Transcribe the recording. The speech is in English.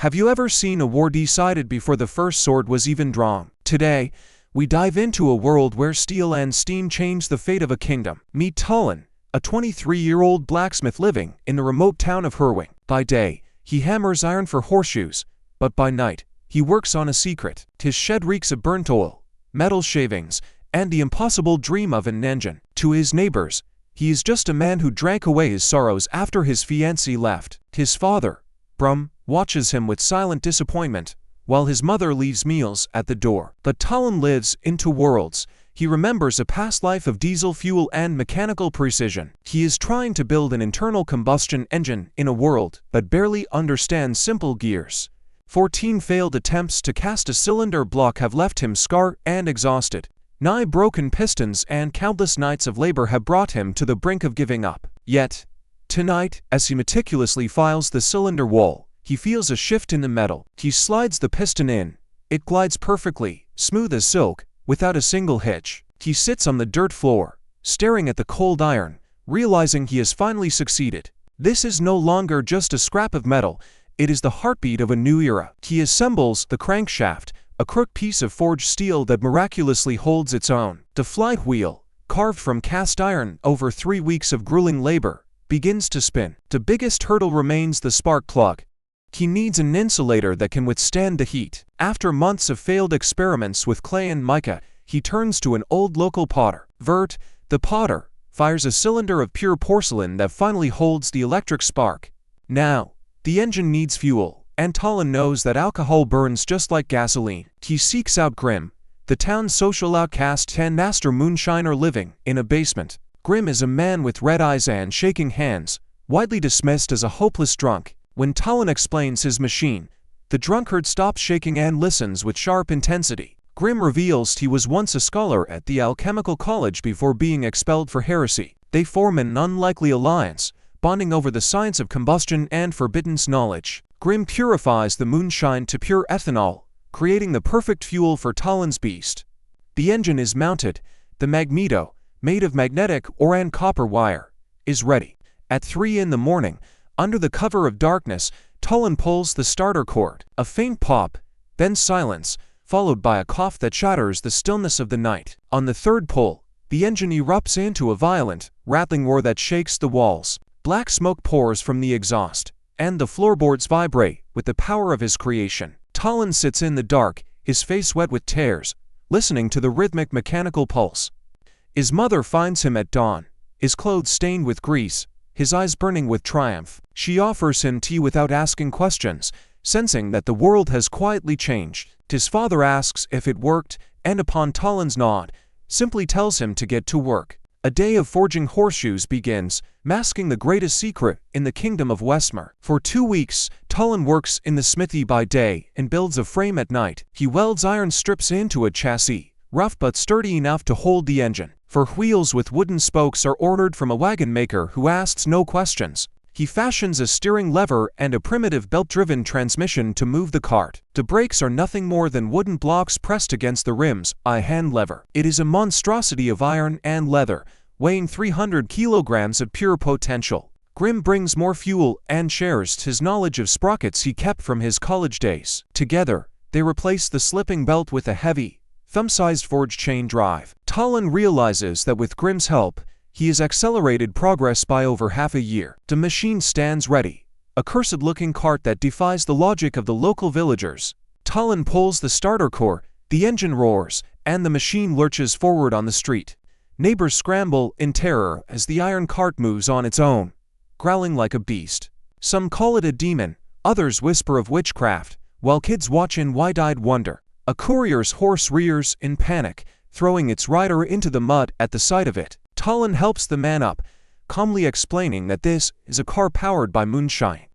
Have you ever seen a war decided before the first sword was even drawn? Today, we dive into a world where steel and steam change the fate of a kingdom. Meet Tollen, a 23-year-old blacksmith living in the remote town of Herwing. By day, he hammers iron for horseshoes, but by night, he works on a secret. His shed reeks of burnt oil, metal shavings, and the impossible dream of an engine. To his neighbors, he is just a man who drank away his sorrows after his fiancée left. His father, Brum, watches him with silent disappointment, while his mother leaves meals at the door. But Tollen lives in two worlds. He remembers a past life of diesel fuel and mechanical precision. He is trying to build an internal combustion engine in a world that barely understands simple gears. 14 failed attempts to cast a cylinder block have left him scarred and exhausted. 9 broken pistons and countless nights of labor have brought him to the brink of giving up. Yet, tonight, as he meticulously files the cylinder wall, he feels a shift in the metal. He slides the piston in. It glides perfectly, smooth as silk, without a single hitch. He sits on the dirt floor, staring at the cold iron, realizing he has finally succeeded. This is no longer just a scrap of metal, it is the heartbeat of a new era. He assembles the crankshaft, a crooked piece of forged steel that miraculously holds its own. The flight wheel, carved from cast iron over 3 weeks of grueling labor, begins to spin. The biggest hurdle remains the spark plug. He needs an insulator that can withstand the heat. After months of failed experiments with clay and mica, he turns to an old local potter. Vert, the potter, fires a cylinder of pure porcelain that finally holds the electric spark. Now, the engine needs fuel, and Tollen knows that alcohol burns just like gasoline. He seeks out Grim, the town's social outcast and master moonshiner living in a basement. Grim is a man with red eyes and shaking hands, widely dismissed as a hopeless drunk. When Tollen explains his machine, the drunkard stops shaking and listens with sharp intensity. Grim reveals he was once a scholar at the alchemical college before being expelled for heresy. They form an unlikely alliance, bonding over the science of combustion and forbidden knowledge. Grim purifies the moonshine to pure ethanol, creating the perfect fuel for Tollen's beast. The engine is mounted. The magneto, made of magnetic or and copper wire, is ready. At 3 in the morning, under the cover of darkness, Tollen pulls the starter cord. A faint pop, then silence, followed by a cough that shatters the stillness of the night. On the third pull, the engine erupts into a violent, rattling roar that shakes the walls. Black smoke pours from the exhaust, and the floorboards vibrate with the power of his creation. Tollen sits in the dark, his face wet with tears, listening to the rhythmic mechanical pulse. His mother finds him at dawn, his clothes stained with grease, his eyes burning with triumph. She offers him tea without asking questions, sensing that the world has quietly changed. His father asks if it worked, and upon Tollen's nod, simply tells him to get to work. A day of forging horseshoes begins, masking the greatest secret in the kingdom of Westmer. For 2 weeks, Tollen works in the smithy by day and builds a frame at night. He welds iron strips into a chassis, rough but sturdy enough to hold the engine. For wheels with wooden spokes are ordered from a wagon maker who asks no questions. He fashions a steering lever and a primitive belt-driven transmission to move the cart. The brakes are nothing more than wooden blocks pressed against the rims, a hand lever. It is a monstrosity of iron and leather, weighing 300 kilograms of pure potential. Grim brings more fuel and shares his knowledge of sprockets he kept from his college days. Together, they replace the slipping belt with a heavy, thumb-sized forged chain drive. Tollen realizes that with Grim's help, he has accelerated progress by over half a year. The machine stands ready, a cursed-looking cart that defies the logic of the local villagers. Tollen pulls the starter cord, the engine roars, and the machine lurches forward on the street. Neighbors scramble in terror as the iron cart moves on its own, growling like a beast. Some call it a demon, others whisper of witchcraft, while kids watch in wide-eyed wonder. A courier's horse rears in panic, throwing its rider into the mud at the sight of it. Tollen helps the man up, calmly explaining that this is a car powered by moonshine.